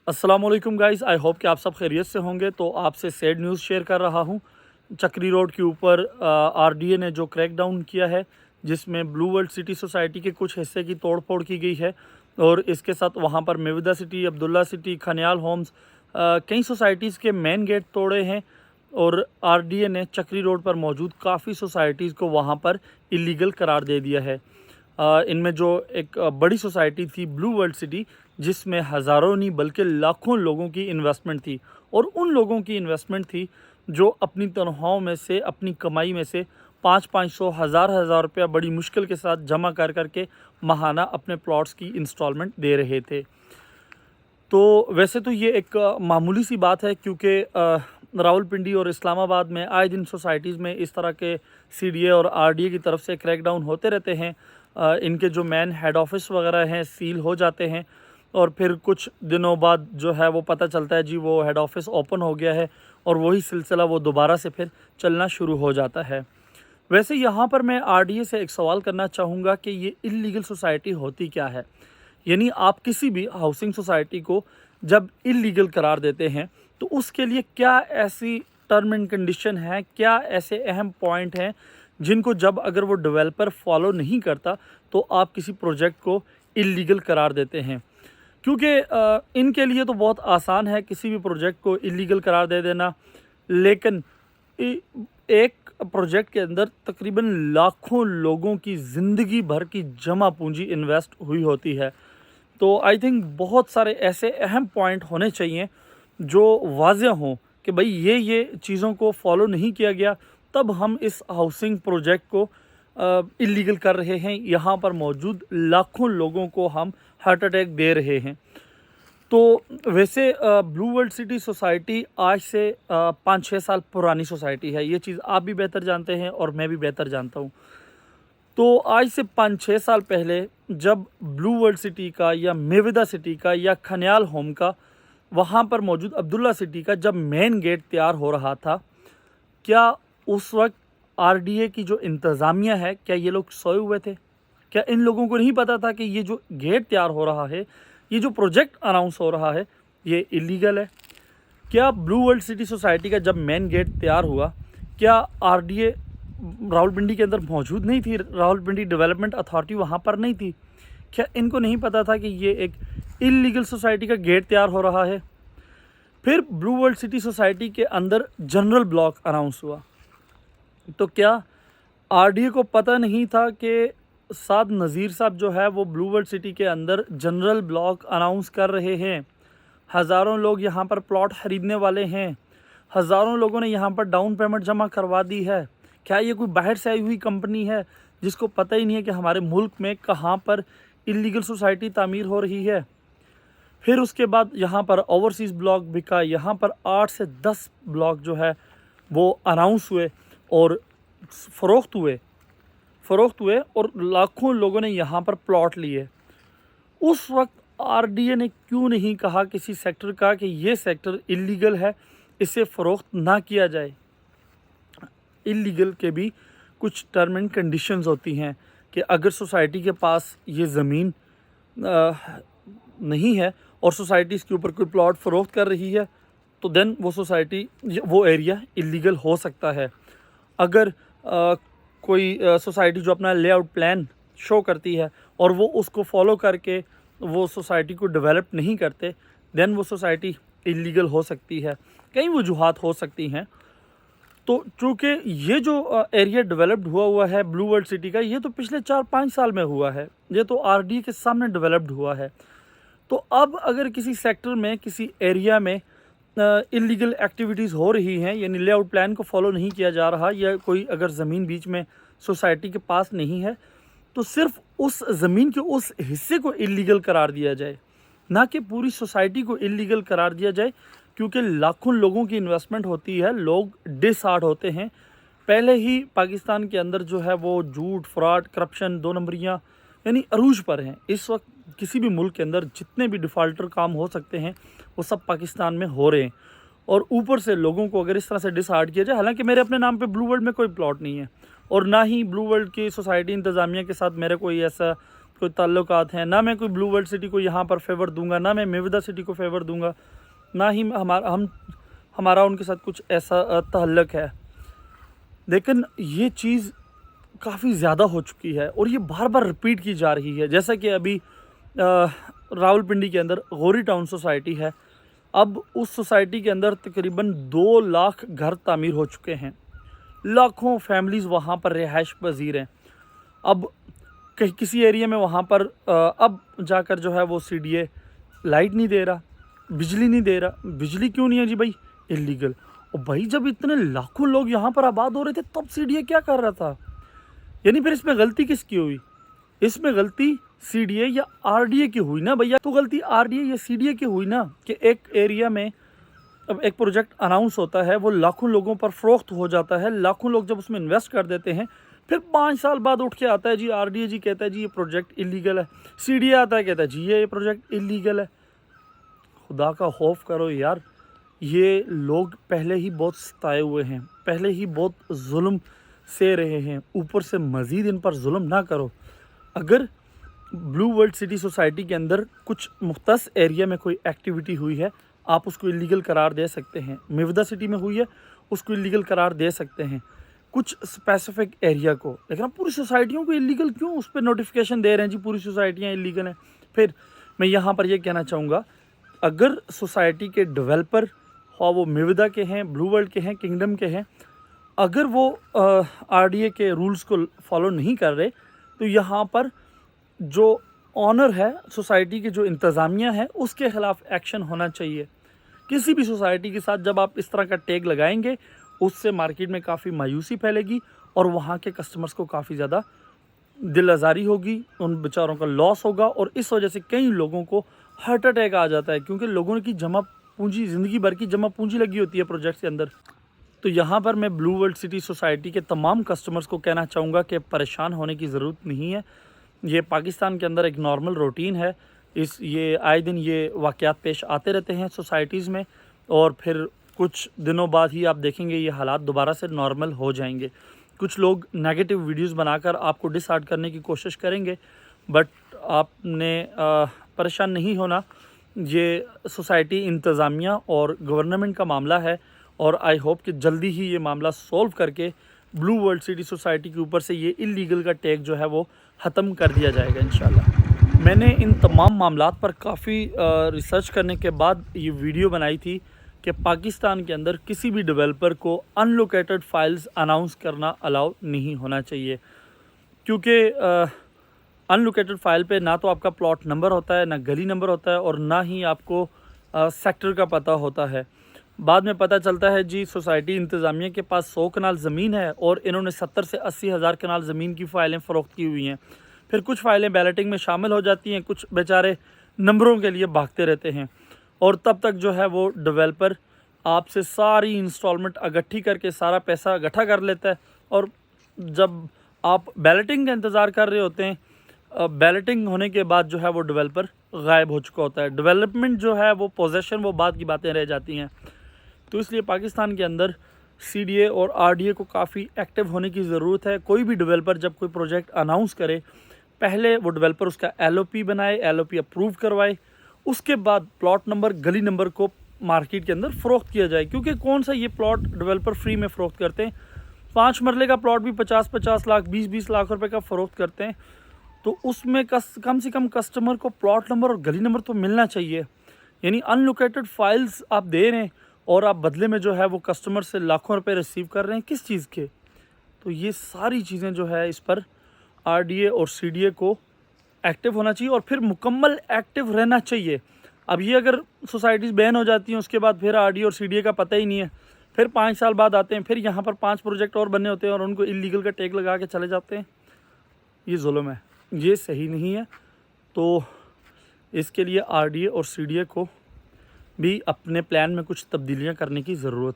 अस्सलाम वालेकुम guys, I hope कि आप सब खैरियत से होंगे। तो आपसे सैड न्यूज़ शेयर कर रहा हूँ। चक्री रोड के ऊपर आरडीए ने जो क्रैकडाउन किया है, जिसमें ब्लू वर्ल्ड सिटी सोसाइटी के कुछ हिस्से की तोड़ फोड़ की गई है और इसके साथ वहाँ पर मेविदा सिटी, अब्दुल्ला सिटी, खनियाल होम्स, कई सोसाइटीज़ के मेन गेट तोड़े हैं और आरडीए ने चक्री रोड पर मौजूद काफ़ी सोसाइटीज़ को वहाँ पर इलीगल करार दे दिया है। इनमें जो एक बड़ी सोसाइटी थी ब्लू वर्ल्ड सिटी, जिसमें हज़ारों नहीं बल्कि लाखों लोगों की इन्वेस्टमेंट थी और उन लोगों की इन्वेस्टमेंट थी जो अपनी तनख्वाहों में से, अपनी कमाई में से 500-500 हज़ार रुपया बड़ी मुश्किल के साथ जमा कर करके माहाना अपने प्लॉट्स की इंस्टॉलमेंट दे रहे थे। तो वैसे तो ये एक मामूली सी बात है, क्योंकि रावलपिंडी और इस्लामाबाद में आए दिन सोसाइटीज़ में इस तरह के सीडीए और आरडीए की तरफ से क्रैकडाउन होते रहते हैं। इनके जो मेन हेड ऑफिस वगैरह हैं सील हो जाते हैं और फिर कुछ दिनों बाद जो है वो पता चलता है जी वो हेड ऑफिस ओपन हो गया है और वही सिलसिला वो दोबारा से फिर चलना शुरू हो जाता है। वैसे यहाँ पर मैं आरडीए से एक सवाल करना चाहूँगा कि ये इल्लीगल सोसाइटी होती क्या है? यानी आप किसी भी हाउसिंग सोसाइटी को जब इल्लीगल करार देते हैं तो उसके लिए क्या ऐसी टर्म एंड कंडीशन है, क्या ऐसे अहम पॉइंट हैं जिनको जब अगर वो डेवलपर फॉलो नहीं करता तो आप किसी प्रोजेक्ट को इल्लीगल करार देते हैं? क्योंकि इनके लिए तो बहुत आसान है किसी भी प्रोजेक्ट को इल्लीगल करार दे देना, लेकिन एक प्रोजेक्ट के अंदर तकरीबन लाखों लोगों की ज़िंदगी भर की जमा पूंजी इन्वेस्ट हुई होती है। तो आई थिंक बहुत सारे ऐसे अहम पॉइंट होने चाहिए जो वाज़ेह हों कि भाई ये चीज़ों को फॉलो नहीं किया गया, तब हम इस हाउसिंग प्रोजेक्ट को इल्लीगल कर रहे हैं। यहाँ पर मौजूद लाखों लोगों को हम हार्ट अटैक दे रहे हैं। तो वैसे ब्लू वर्ल्ड सिटी सोसाइटी आज से 5-6 साल पुरानी सोसाइटी है। ये चीज़ आप भी बेहतर जानते हैं और मैं भी बेहतर जानता हूँ। तो आज से 5-6 साल पहले जब ब्लू वर्ल्ड सिटी का या मेविदा सिटी का या खनियाल होम का, वहाँ पर मौजूद अब्दुल्ला सिटी का जब मेन गेट तैयार हो रहा था, क्या उस वक्त आरडीए की जो इंतज़ामिया है, क्या ये लोग सोए हुए थे? क्या इन लोगों को नहीं पता था कि ये जो गेट तैयार हो रहा है, ये जो प्रोजेक्ट अनाउंस हो रहा है, ये इलीगल है? क्या ब्लू वर्ल्ड सिटी सोसाइटी का जब मेन गेट तैयार हुआ, क्या आरडीए रावलपिंडी के अंदर मौजूद नहीं थी? रावलपिंडी डेवलपमेंट अथॉरिटी वहाँ पर नहीं थी? क्या इनको नहीं पता था कि ये एक इलीगल सोसाइटी का गेट तैयार हो रहा है? फिर ब्लू वर्ल्ड सिटी सोसाइटी के अंदर जनरल ब्लॉक अनाउंस हुआ, तो क्या आरडीए को पता नहीं था कि साद नज़ीर साहब जो है वो ब्लू वर्ल्ड सिटी के अंदर जनरल ब्लॉक अनाउंस कर रहे हैं? हज़ारों लोग यहाँ पर प्लॉट ख़रीदने वाले हैं, हज़ारों लोगों ने यहाँ पर डाउन पेमेंट जमा करवा दी है। क्या ये कोई बाहर से आई हुई कंपनी है जिसको पता ही नहीं है कि हमारे मुल्क में कहाँ पर इलीगल सोसाइटी तामीर हो रही है? फिर उसके बाद यहाँ पर ओवरसीज़ ब्लॉक बिका, यहाँ पर 8 से 10 ब्लॉक जो है वो अनाउंस हुए और फ़रोख्त हुए और लाखों लोगों ने यहाँ पर प्लॉट लिए। उस वक्त आरडीए ने क्यों नहीं कहा किसी सेक्टर का कि ये सेक्टर इलीगल है, इसे फ़रोख्त ना किया जाए? इलीगल के भी कुछ टर्म एंड कंडीशंस होती हैं कि अगर सोसाइटी के पास ये ज़मीन नहीं है और सोसाइटी इसके ऊपर कोई प्लॉट फ़रोख्त कर रही है, तो देन वो सोसाइटी, वो एरिया इलीगल हो सकता है। अगर कोई सोसाइटी जो अपना लेआउट प्लान शो करती है और वो उसको फॉलो करके वो सोसाइटी को डेवलप नहीं करते, देन वो सोसाइटी इलीगल हो सकती है। कई वजूहात हो सकती हैं। तो चूँकि ये जो एरिया डेवलप्ड हुआ है ब्लू वर्ल्ड सिटी का, ये तो पिछले 4-5 साल में हुआ है। ये तो आरडीए के सामने डेवलप्ड हुआ है। तो अब अगर किसी सेक्टर में, किसी एरिया में इलीगल एक्टिविटीज़ हो रही हैं, यानी लेआउट प्लान को फॉलो नहीं किया जा रहा, या कोई अगर ज़मीन बीच में सोसाइटी के पास नहीं है, तो सिर्फ उस ज़मीन के उस हिस्से को इलीगल करार दिया जाए, ना कि पूरी सोसाइटी को इलीगल करार दिया जाए। क्योंकि लाखों लोगों की इन्वेस्टमेंट होती है, लोग डिसहार्ट होते हैं। पहले ही पाकिस्तान के अंदर जो है वो झूठ, फ्रॉड, करप्शन, 2 नंबरियाँ यानी अरूज पर हैं। इस वक्त किसी भी मुल्क के अंदर जितने भी डिफ़ाल्टर काम हो सकते हैं वो सब पाकिस्तान में हो रहे हैं, और ऊपर से लोगों को अगर इस तरह से डिसहार्ट किया जाए, हालांकि मेरे अपने नाम पे ब्लू वर्ल्ड में कोई प्लॉट नहीं है और ना ही ब्लू वर्ल्ड की सोसाइटी इंतज़ामिया के साथ मेरे कोई ऐसा कोई ताल्लुकात हैं, ना मैं कोई ब्लू वर्ल्ड सिटी को यहाँ पर फेवर दूंगा, ना मैं मेवदा सिटी को फेवर दूंगा, ना ही हमारा उनके साथ कुछ ऐसा ताल्लुक है। लेकिन ये चीज़ काफ़ी ज़्यादा हो चुकी है और ये बार बार रिपीट की जा रही है। जैसा कि अभी रावलपिंडी के अंदर गौरी टाउन सोसाइटी है, अब उस सोसाइटी के अंदर तकरीबन 2 लाख घर तामीर हो चुके हैं, लाखों फैमिलीज़ वहाँ पर रिहाइश पजीर हैं। अब कहीं किसी एरिया में वहाँ पर अब जाकर जो है वो CDA लाइट नहीं दे रहा, बिजली नहीं दे रहा। बिजली क्यों नहीं है जी भाई? इलीगल। और भाई जब इतने लाखों लोग यहाँ पर आबाद हो रहे थे तब CDA क्या कर रहा था? यानी फिर इसमें गलती किसकी हुई? इसमें गलती CDA या RDA की हुई ना भैया। तो गलती RDA या CDA की हुई ना कि एक एरिया में अब एक प्रोजेक्ट अनाउंस होता है, वो लाखों लोगों पर फ़रोख्त हो जाता है, लाखों लोग जब उसमें इन्वेस्ट कर देते हैं, फिर 5 साल बाद उठ के आता है जी RDA जी कहता है जी ये प्रोजेक्ट इलीगल है, CDA आता है कहता है जी ये प्रोजेक्ट इलीगल है। खुदा का खौफ करो यार, ये लोग पहले ही बहुत सताए हुए हैं, पहले ही बहुत जुल्म से रहे हैं, ऊपर से मज़ीद इन पर जुल्म ना करो। अगर ब्लू वर्ल्ड सिटी सोसाइटी के अंदर कुछ मुख्तस एरिया में कोई एक्टिविटी हुई है, आप उसको इलीगल करार दे सकते हैं। मेवदा सिटी में हुई है, उसको इलीगल करार दे सकते हैं कुछ स्पेसिफिक एरिया को, लेकिन आप पूरी सोसाइटियों को इलीगल क्यों उस पर नोटिफिकेशन दे रहे हैं जी पूरी सोसाइटियाँ इलीगल हैं। फिर मैं यहाँ पर ये कहना चाहूँगा, अगर सोसाइटी के डेवलपर हाँ वो मेवदा के हैं, ब्लू वर्ल्ड के हैं, किंगडम के हैं, अगर वो RDA के रूल्स को फॉलो नहीं कर रहे तो यहाँ पर जो ऑनर है सोसाइटी की, जो इंतज़ामिया है, उसके ख़िलाफ़ एक्शन होना चाहिए। किसी भी सोसाइटी के साथ जब आप इस तरह का टैग लगाएंगे, उससे मार्केट में काफ़ी मायूसी फैलेगी और वहाँ के कस्टमर्स को काफ़ी ज़्यादा दिल आज़ारी होगी, उन बेचारों का लॉस होगा और इस वजह से कई लोगों को हार्ट अटैक आ जाता है, क्योंकि लोगों की जमा पूंजी, ज़िंदगी भर की जमा पूंजी लगी होती है प्रोजेक्ट के अंदर। तो यहाँ पर मैं ब्लू वर्ल्ड सिटी सोसाइटी के तमाम कस्टमर्स को कहना चाहूँगा कि परेशान होने की ज़रूरत नहीं है। ये पाकिस्तान के अंदर एक नॉर्मल रूटीन है, ये आए दिन ये वाक़यात पेश आते रहते हैं सोसाइटीज़ में और फिर कुछ दिनों बाद ही आप देखेंगे ये हालात दोबारा से नॉर्मल हो जाएंगे। कुछ लोग नेगेटिव वीडियोस बनाकर आपको डिसहार्ट करने की कोशिश करेंगे, बट आपने परेशान नहीं होना। ये सोसाइटी इंतज़ामिया और गवर्नमेंट का मामला है और आई होप कि जल्दी ही ये मामला सॉल्व करके ब्लू वर्ल्ड सिटी सोसाइटी के ऊपर से ये इलीगल का टैग जो है वो ख़त्म कर दिया जाएगा इंशाल्लाह। मैंने इन तमाम मामलात पर काफ़ी रिसर्च करने के बाद ये वीडियो बनाई थी कि पाकिस्तान के अंदर किसी भी डेवलपर को अनलोकेटेड फाइल्स अनाउंस करना अलाउ नहीं होना चाहिए, क्योंकि अनलोकेटेड फाइल पे ना तो आपका प्लॉट नंबर होता है, ना गली नंबर होता है और ना ही आपको सेक्टर का पता होता है। बाद में पता चलता है जी सोसाइटी इंतज़ामिया के पास 100 कनाल ज़मीन है और इन्होंने 70 से 80 हज़ार कनाल ज़मीन की फ़ाइलें फ़रोख्त की हुई हैं। फिर कुछ फ़ाइलें बैलेटिंग में शामिल हो जाती हैं, कुछ बेचारे नंबरों के लिए भागते रहते हैं और तब तक जो है वो डेवलपर आपसे सारी इंस्टॉलमेंट इकट्ठी करके सारा पैसा इकट्ठा कर लेता है और जब आप बैलेटिंग का इंतज़ार कर रहे होते हैं, बैलेटिंग होने के बाद जो है वो डेवलपर गायब हो चुका होता है। डेवलपमेंट जो है वो पोजेशन, वो बाद की बातें रह जाती हैं। तो इसलिए पाकिस्तान के अंदर CDA और RDA को काफ़ी एक्टिव होने की ज़रूरत है। कोई भी डेवलपर जब कोई प्रोजेक्ट अनाउंस करे, पहले वो डेवलपर उसका LOP बनाए, LOP अप्रूव करवाए, उसके बाद प्लॉट नंबर, गली नंबर को मार्केट के अंदर फ़रोख्त किया जाए। क्योंकि कौन सा ये प्लॉट डेवलपर फ्री में फ़रोख्त करते हैं? 5 मरले का प्लॉट भी 50-50 लाख, 20-20 लाख रुपए का फ़रोख्त करते हैं। तो उसमें कम से कम कस्टमर को प्लॉट नंबर और गली नंबर तो मिलना चाहिए। यानी अनलोकेटेड फाइल्स आप दे रहे हैं और आप बदले में जो है वो कस्टमर से लाखों रुपए रिसीव कर रहे हैं, किस चीज़ के? तो ये सारी चीज़ें जो है इस पर RDA और CDA को एक्टिव होना चाहिए और फिर मुकम्मल एक्टिव रहना चाहिए। अब ये अगर सोसाइटीज़ बैन हो जाती हैं उसके बाद फिर RDA और CDA का पता ही नहीं है, फिर 5 साल बाद आते हैं, फिर यहाँ पर 5 प्रोजेक्ट और बनने होते हैं और उनको इलीगल का टैग लगा के चले जाते हैं। ये जुल्म है, ये सही नहीं है। तो इसके लिए RDA और CDA को भी अपने प्लान में कुछ तब्दीलियाँ करने की ज़रूरत है।